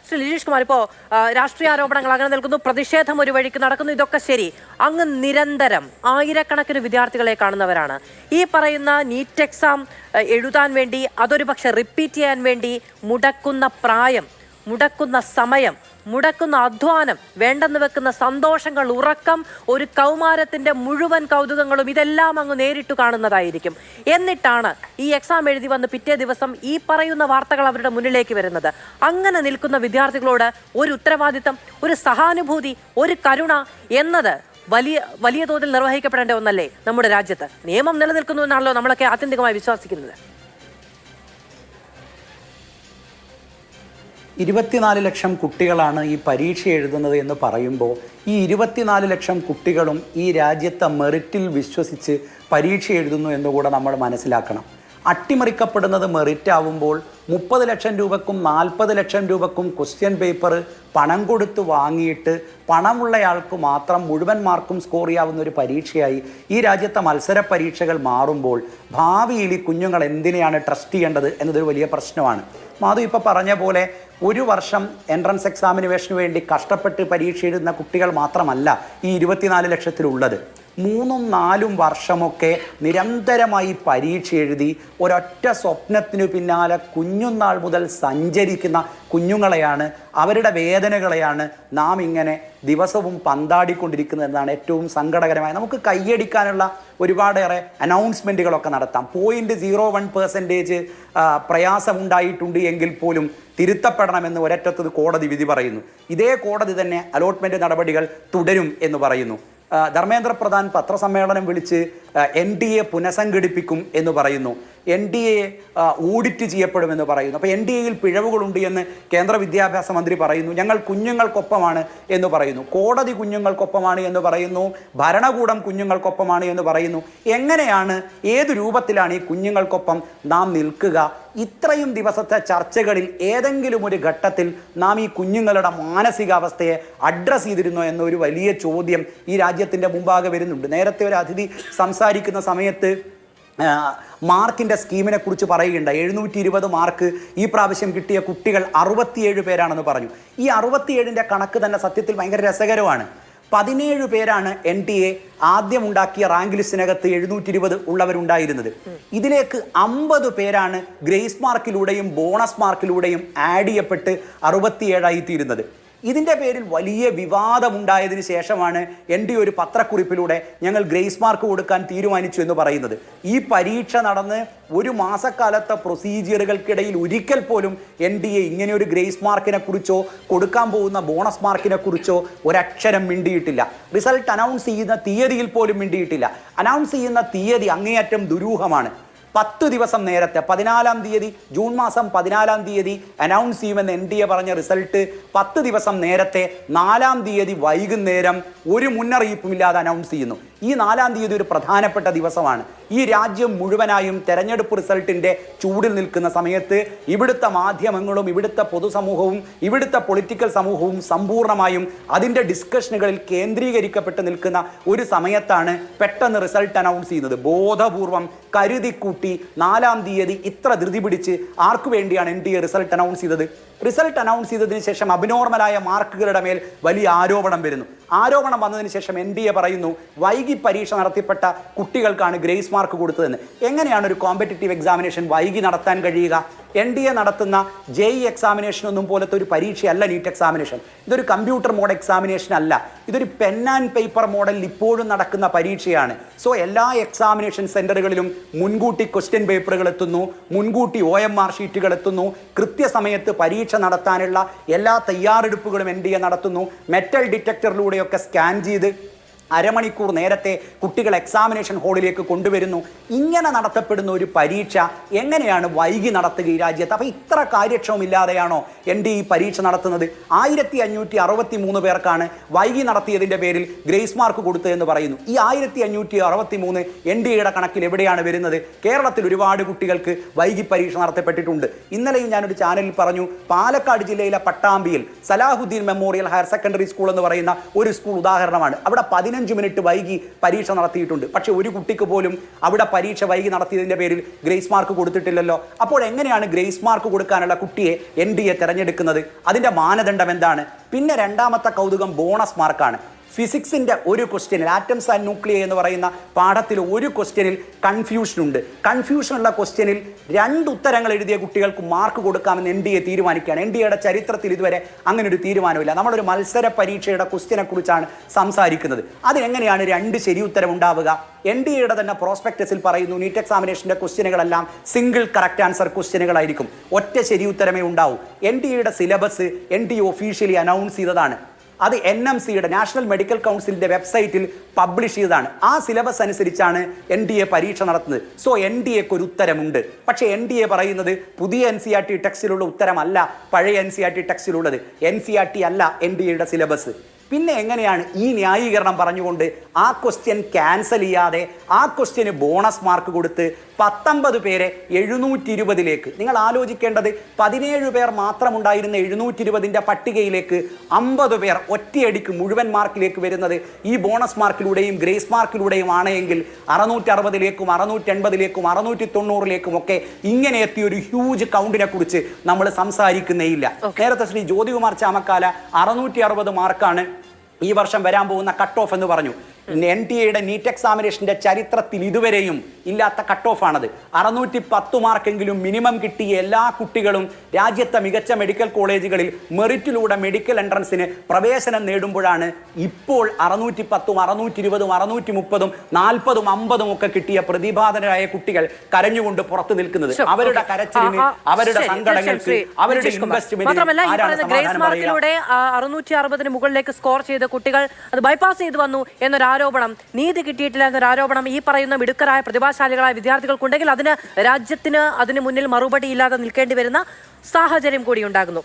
ശ്രീ ലിജീഷ് കുമാർ, ഇപ്പോൾ രാഷ്ട്രീയ ആരോപണങ്ങൾ അങ്ങനെ നിൽക്കുന്നു, പ്രതിഷേധം ഒരു വഴിക്ക് നടക്കുന്നു, ഇതൊക്കെ ശരി. അങ്ങ് നിരന്തരം ആയിരക്കണക്കിന് വിദ്യാർത്ഥികളെ കാണുന്നവരാണ്. ഈ പറയുന്ന നീറ്റ് എക്സാം എഴുതാൻ വേണ്ടി, അതൊരു പക്ഷെ റിപ്പീറ്റ് ചെയ്യാൻ വേണ്ടി മുടക്കുന്ന പ്രായം, മുടക്കുന്ന സമയം, മുടക്കുന്ന അധ്വാനം, വേണ്ടെന്ന് വെക്കുന്ന സന്തോഷങ്ങൾ, ഉറക്കം, ഒരു കൗമാരത്തിന്റെ മുഴുവൻ കൗതുകങ്ങളും ഇതെല്ലാം അങ്ങ് നേരിട്ട് കാണുന്നതായിരിക്കും. എന്നിട്ടാണ് ഈ എക്സാം എഴുതി വന്ന് പിറ്റേ ദിവസം ഈ പറയുന്ന വാർത്തകൾ അവരുടെ മുന്നിലേക്ക് വരുന്നത്. അങ്ങനെ നിൽക്കുന്ന വിദ്യാർത്ഥികളോട് ഒരു ഉത്തരവാദിത്തം, ഒരു സഹാനുഭൂതി, ഒരു കരുണ എന്നത് വലിയ തോതിൽ നിർവഹിക്കപ്പെടേണ്ട ഒന്നല്ലേ നമ്മുടെ രാജ്യത്ത്? നിയമം നിലനിൽക്കുന്നു എന്നാണല്ലോ നമ്മളൊക്കെ ആത്യന്തികമായി വിശ്വസിക്കുന്നത്. 24 ലക്ഷം കുട്ടികളാണ് ഈ പരീക്ഷ എഴുതുന്നത് എന്ന് പറയുമ്പോൾ ഈ 24 ലക്ഷം കുട്ടികളും ഈ രാജ്യത്തെ മെറിറ്റിൽ വിശ്വസിച്ച് പരീക്ഷ എഴുതുന്നു എന്നുകൂടെ നമ്മൾ മനസ്സിലാക്കണം. അട്ടിമറിക്കപ്പെടുന്നത് മെറിറ്റ് ആവുമ്പോൾ 30 ലക്ഷം രൂപക്കും 40 ലക്ഷം രൂപക്കും ക്വസ്റ്റ്യൻ പേപ്പർ പണം കൊടുത്ത് വാങ്ങിയിട്ട് പണമുള്ളയാൾക്ക് മാത്രം മുഴുവൻ മാർക്കും സ്കോർ ചെയ്യാവുന്ന ഒരു പരീക്ഷയായി ഈ രാജ്യത്തെ മത്സര പരീക്ഷകൾ മാറുമ്പോൾ ഭാവിയിൽ ഈ കുഞ്ഞുങ്ങൾ എന്തിനെയാണ് ട്രസ്റ്റ് ചെയ്യേണ്ടത് എന്നതൊരു വലിയ പ്രശ്നമാണ്. മാധു ഇപ്പോൾ പറഞ്ഞ പോലെ ഒരു വർഷം എൻട്രൻസ് എക്സാമിനേഷന് വേണ്ടി കഷ്ടപ്പെട്ട് പരീക്ഷ എഴുതുന്ന കുട്ടികൾ മാത്രമല്ല ഈ 24 ലക്ഷത്തിലുള്ളത്. 3-4 വർഷമൊക്കെ നിരന്തരമായി പരീക്ഷ എഴുതി ഒരൊറ്റ സ്വപ്നത്തിനു പിന്നാലെ കുഞ്ഞുനാൾ മുതൽ സഞ്ചരിക്കുന്ന കുഞ്ഞുങ്ങളെയാണ്, അവരുടെ വേദനകളെയാണ് നാം ഇങ്ങനെ ദിവസവും പന്താടിക്കൊണ്ടിരിക്കുന്നത് എന്നാണ് ഏറ്റവും സങ്കടകരമായ. നമുക്ക് കൈയടിക്കാനുള്ള ഒരുപാടേറെ അനൗൺസ്മെൻറ്റുകളൊക്കെ നടത്താം. 0.01% പ്രയാസമുണ്ടായിട്ടുണ്ട് എങ്കിൽ പോലും തിരുത്തപ്പെടണമെന്ന് ഒരറ്റത്ത് കോടതി വിധി പറയുന്നു. ഇതേ കോടതി തന്നെ അലോട്ട്മെൻറ്റ് നടപടികൾ തുടരും എന്ന് പറയുന്നു. ധർമ്മേന്ദ്ര പ്രധാൻ പത്രസമ്മേളനം വിളിച്ച് NDA പുനഃസംഘടിപ്പിക്കും എന്ന് പറയുന്നു. NDA ഓഡിറ്റ് ചെയ്യപ്പെടുമെന്ന് പറയുന്നു. അപ്പോൾ NDAയിൽ പിഴവുകളുണ്ട് എന്ന് കേന്ദ്ര വിദ്യാഭ്യാസ മന്ത്രി പറയുന്നു. ഞങ്ങൾ കുഞ്ഞുങ്ങൾക്കൊപ്പമാണ് എന്ന് പറയുന്നു. കോടതി കുഞ്ഞുങ്ങൾക്കൊപ്പമാണ് എന്ന് പറയുന്നു. ഭരണകൂടം കുഞ്ഞുങ്ങൾക്കൊപ്പമാണ് എന്ന് പറയുന്നു. എങ്ങനെയാണ്, ഏത് രൂപത്തിലാണ് ഈ കുഞ്ഞുങ്ങൾക്കൊപ്പം നാം നിൽക്കുക? ഇത്രയും ദിവസത്തെ ചർച്ചകളിൽ ഏതെങ്കിലും ഒരു ഘട്ടത്തിൽ നാം ഈ കുഞ്ഞുങ്ങളുടെ മാനസികാവസ്ഥയെ അഡ്രസ്സ് ചെയ്തിരുന്നോ എന്നൊരു വലിയ ചോദ്യം ഈ രാജ്യത്തിൻ്റെ മുമ്പാകെ വരുന്നുണ്ട്. നേരത്തെ ഒരു അതിഥി സംസാരിക്കുന്ന സമയത്ത് മാർക്കിൻ്റെ സ്കീമിനെ കുറിച്ച് പറയുകയുണ്ടായി. 720 മാർക്ക് ഈ പ്രാവശ്യം കിട്ടിയ കുട്ടികൾ 67 പേരാണെന്ന് പറഞ്ഞു. ഈ 67ൻ്റെ കണക്ക് തന്നെ സത്യത്തിൽ ഭയങ്കര രസകരമാണ്. 17 പേരാണ് NTA ആദ്യം ഉണ്ടാക്കിയ റാങ്ക് ലിസ്റ്റിനകത്ത് 720 ഉള്ളവരുണ്ടായിരുന്നത്. ഇതിലേക്ക് 50 പേരാണ് ഗ്രേസ് മാർക്കിലൂടെയും ബോണസ് മാർക്കിലൂടെയും ആഡ് ചെയ്യപ്പെട്ട് 67 തീരുന്നത്. ഇതിൻ്റെ പേരിൽ വലിയ വിവാദമുണ്ടായതിന് ശേഷമാണ് NDA ഒരു പത്രക്കുറിപ്പിലൂടെ ഞങ്ങൾ ഗ്രേസ് മാർക്ക് കൊടുക്കാൻ തീരുമാനിച്ചു എന്ന് പറയുന്നത്. ഈ പരീക്ഷ നടന്ന് ഒരു മാസക്കാലത്തെ പ്രൊസീജിയറുകൾക്കിടയിൽ ഒരിക്കൽ പോലും NDA ഇങ്ങനെ ഒരു ഗ്രേസ് മാർക്കിനെ കുറിച്ചോ കൊടുക്കാൻ പോകുന്ന ബോണസ് മാർക്കിനെ കുറിച്ചോ ഒരക്ഷരം മിണ്ടിയിട്ടില്ല. റിസൾട്ട് അനൗൺസ് ചെയ്യുന്ന തീയതിയിൽ പോലും മിണ്ടിയിട്ടില്ല. അനൗൺസ് ചെയ്യുന്ന തീയതി അങ്ങേയറ്റം ദുരൂഹമാണ്. 10 ദിവസം നേരത്തെ 14-ാം തീയതി, ജൂൺ മാസം 14-ാം തീയതി അനൗൺസ് ചെയ്യുമെന്ന് NDA പറഞ്ഞ റിസൾട്ട് 10 ദിവസം നേരത്തെ 4-ാം തീയതി വൈകുന്നേരം ഒരു മുന്നറിയിപ്പുമില്ലാതെ അനൗൺസ് ചെയ്യുന്നു. ഈ 4-ാം തീയതി ഒരു പ്രധാനപ്പെട്ട ദിവസമാണ്. ഈ രാജ്യം മുഴുവനായും തെരഞ്ഞെടുപ്പ് റിസൾട്ടിൻ്റെ ചൂടിൽ നിൽക്കുന്ന സമയത്ത് ഇവിടുത്തെ മാധ്യമങ്ങളും ഇവിടുത്തെ പൊതുസമൂഹവും ഇവിടുത്തെ പൊളിറ്റിക്കൽ സമൂഹവും സമ്പൂർണ്ണമായും അതിൻ്റെ ഡിസ്കഷനുകളിൽ കേന്ദ്രീകരിക്കപ്പെട്ട് നിൽക്കുന്ന ഒരു സമയത്താണ് പെട്ടെന്ന് റിസൾട്ട് അനൗൺസ് ചെയ്യുന്നത്. ബോധപൂർവം കരുതിക്കൂട്ടി 4-ാം തീയതി ഇത്ര ധൃതി പിടിച്ച് ആർക്കു വേണ്ടിയാണ് NDA റിസൾട്ട് അനൗൺസ് ചെയ്തത്? റിസൾട്ട് അനൗൺസ് ചെയ്തതിന് ശേഷം അബ്നോർമലായ മാർക്കുകളുടെ മേൽ വലിയ ആരോപണം വരുന്നു. ആരോപണം വന്നതിന് ശേഷം NDA പറയുന്നു വൈകി പരീക്ഷ നടത്തിപ്പെട്ട കുട്ടികൾക്കാണ് ഗ്രേസ് മാർക്ക് കൊടുത്തതെന്ന്. എങ്ങനെയാണ് ഒരു കോമ്പറ്റിറ്റീവ് എക്സാമിനേഷൻ വൈകി നടത്താൻ കഴിയുക? NDA നടത്തുന്ന JEE എക്സാമിനേഷൻ ഒന്നും പോലത്തെ ഒരു പരീക്ഷയല്ല നീറ്റ് എക്സാമിനേഷൻ. ഇതൊരു കമ്പ്യൂട്ടർ മോഡ് എക്സാമിനേഷൻ അല്ല. ഇതൊരു പെൻ ആൻഡ് പേപ്പർ മോഡലിൽ ഇപ്പോഴും നടക്കുന്ന പരീക്ഷയാണ്. സോ എല്ലാ എക്സാമിനേഷൻ സെന്ററുകളിലും മുൻകൂട്ടി ക്വസ്റ്റ്യൻ പേപ്പറുകൾ എത്തുന്നു, മുൻകൂട്ടി OMR ഷീറ്റുകൾ എത്തുന്നു, കൃത്യസമയത്ത് പരീക്ഷ നടത്താനുള്ള എല്ലാ തയ്യാറെടുപ്പുകളും NDA നടത്തുന്നു. മെറ്റൽ ഡിറ്റക്ടറിലൂടെയൊക്കെ സ്കാൻ ചെയ്ത് അരമണിക്കൂർ നേരത്തെ കുട്ടികൾ എക്സാമിനേഷൻ ഹാളിലേക്ക് കൊണ്ടുവരുന്നു. ഇങ്ങനെ നടത്തപ്പെടുന്ന ഒരു പരീക്ഷ എങ്ങനെയാണ് വൈകി നടത്തുക ഈ രാജ്യത്ത്? അപ്പോൾ ഇത്ര കാര്യക്ഷമമില്ലാതെയാണോ NDA ഈ പരീക്ഷ നടത്തുന്നത്? 1563 പേർക്കാണ് വൈകി നടത്തിയതിൻ്റെ പേരിൽ ഗ്രേസ് മാർക്ക് കൊടുത്തതെന്ന് പറയുന്നു. ഈ 1563 NDAയുടെ കണക്കിൽ എവിടെയാണ് വരുന്നത്? കേരളത്തിൽ ഒരുപാട് കുട്ടികൾക്ക് വൈകി പരീക്ഷ നടത്തപ്പെട്ടിട്ടുണ്ട്. ഇന്നലെയും ഞാനൊരു ചാനലിൽ പറഞ്ഞു, പാലക്കാട് ജില്ലയിലെ പട്ടാമ്പിയിൽ Salahuddin memorial higher secondary school എന്ന് പറയുന്ന ഒരു സ്കൂൾ ഉദാഹരണമാണ്. അവിടെ 15 മിനിറ്റ് വൈകി പരീക്ഷ നടത്തിയിട്ടുണ്ട്. പക്ഷെ ഒരു കുട്ടിക്ക് പോലും അവിടെ പരീക്ഷ വൈകി നടത്തിയതിന്റെ പേരിൽ ഗ്രേസ് മാർക്ക് കൊടുത്തിട്ടില്ലല്ലോ. അപ്പോൾ എങ്ങനെയാണ് ഗ്രേസ് മാർക്ക് കൊടുക്കാനുള്ള കുട്ടിയെ NDA തിരഞ്ഞെടുക്കുന്നത്? അതിന്റെ മാനദണ്ഡം എന്താണ്? പിന്നെ രണ്ടാമത്തെ കൗതുകം ബോണസ് മാർക്കാണ്. ഫിസിക്സിന്റെ ഒരു ക്വസ്റ്റ്യനിൽ, ആറ്റംസ് ആൻഡ് ന്യൂക്ലിയ എന്ന് പറയുന്ന പാഠത്തിൽ ഒരു ക്വസ്റ്റ്യനിൽ കൺഫ്യൂഷൻ ഉണ്ട്. കൺഫ്യൂഷനുള്ള ക്വസ്റ്റ്യനിൽ 2 ഉത്തരങ്ങൾ എഴുതിയ കുട്ടികൾക്ക് മാർക്ക് കൊടുക്കാമെന്ന് NDA തീരുമാനിക്കുകയാണ്. NDAയുടെ ചരിത്രത്തിൽ ഇതുവരെ അങ്ങനെ ഒരു തീരുമാനമില്ല. നമ്മളൊരു മത്സര പരീക്ഷയുടെ ക്വസ്റ്റ്യനെ കുറിച്ചാണ് സംസാരിക്കുന്നത്. അതെങ്ങനെയാണ് 2 ശരി ഉത്തരം ഉണ്ടാവുക? NDAയുടെ തന്നെ പ്രോസ്പെക്ടസിൽ പറയുന്നു നീറ്റ് എക്സാമിനേഷന്റെ ക്വസ്റ്റ്യനുകളെല്ലാം സിംഗിൾ കറക്റ്റ് ആൻസർ ക്വസ്റ്റ്യനുകളായിരിക്കും, ഒറ്റ ശരി ഉത്തരമേ ഉണ്ടാവൂ. NDAയുടെ സിലബസ് NDA ഒഫീഷ്യലി അനൗൺസ് ചെയ്തതാണ്. അത് NMCയുടെ നാഷണൽ മെഡിക്കൽ കൗൺസിലിന്റെ വെബ്സൈറ്റിൽ പബ്ലിഷ് ചെയ്തതാണ്. ആ സിലബസ് അനുസരിച്ചാണ് NDA പരീക്ഷ നടത്തുന്നത്. സോ NDAക്ക് ഒരു ഉത്തരമുണ്ട്. പക്ഷേ NDA പറയുന്നത് പുതിയ NCERT ടെക്സ്റ്റിലുള്ള ഉത്തരമല്ല പഴയ NCERT ടെക്സ്റ്റിലുള്ളത്. NCERT അല്ല NDAയുടെ സിലബസ്. പിന്നെ എങ്ങനെയാണ് ഈ ന്യായീകരണം പറഞ്ഞുകൊണ്ട് ആ ക്വസ്റ്റ്യൻ ക്യാൻസൽ ചെയ്യാതെ ആ ക്വസ്റ്റ്യന് ബോണസ് മാർക്ക് കൊടുത്ത് 19 പേരെ 720ലേക്ക്? നിങ്ങൾ ആലോചിക്കേണ്ടത് 17 പേർ മാത്രമുണ്ടായിരുന്ന 720ന്റെ പട്ടികയിലേക്ക് 50 പേർ ഒറ്റയടിക്ക് മുഴുവൻ മാർക്കിലേക്ക് വരുന്നത് ഈ ബോണസ് മാർക്കിലൂടെയും ഗ്രേസ് മാർക്കിലൂടെയും ആണെങ്കിൽ 660ലേക്കും 680ലേക്കും 690ലേക്കും ഒക്കെ ഇങ്ങനെ എത്തിയ ഒരു ഹ്യൂജ് കൗണ്ടിനെ കുറിച്ച് നമ്മൾ സംസാരിക്കുന്നേയില്ല. നേരത്തെ ശ്രീ ജ്യോതികുമാർ ചാമക്കാല 660 മാർക്കാണ് ഈ വർഷം വരാൻ പോകുന്ന കട്ട് ഓഫ് എന്ന് പറഞ്ഞു. NDAയുടെ നീറ്റ് എക്സാമിനേഷന്റെ ചരിത്രത്തിൽ ഇതുവരെയും ഇല്ലാത്ത കട്ട് ഓഫ് ആണത്. 610 മാർക്കെങ്കിലും മിനിമം കിട്ടിയ എല്ലാ കുട്ടികളും രാജ്യത്തെ മികച്ച മെഡിക്കൽ കോളേജുകളിൽ മെറിറ്റിലൂടെ മെഡിക്കൽ എൻട്രൻസിന് പ്രവേശനം നേടുമ്പോഴാണ് ഇപ്പോൾ 610, 620, 630, 40, 50 ഒക്കെ കിട്ടിയ പ്രതിഭാധനരായ കുട്ടികൾ കരഞ്ഞുകൊണ്ട് പുറത്തു നിൽക്കുന്നത്. അവരുടെ കരച്ചിലിന്, അവരുടെ സങ്കടങ്ങൾക്ക്, അവരുടെ മാത്രമല്ല ഈ പറയുന്ന ഗ്രേസ് മാർക്കിലൂടെ 660 മുകളിലേക്ക് സ്കോർ ചെയ്ത കുട്ടികൾ അത് ബൈപ്പാസ് ചെയ്തു വന്നു എന്നൊരു ആരോപണം, നീതി കിട്ടിയിട്ടില്ല എന്നൊരു ആരോപണം ഈ പറയുന്ന മിടുക്കരായ പ്രതിഭാശാലികളായ വിദ്യാർത്ഥികൾക്കുണ്ടെങ്കിൽ അതിന് രാജ്യത്തിന് അതിന് മുന്നിൽ മറുപടി ഇല്ലാതെ നിൽക്കേണ്ടി വരുന്ന സാഹചര്യം കൂടി ഉണ്ടാകുന്നു.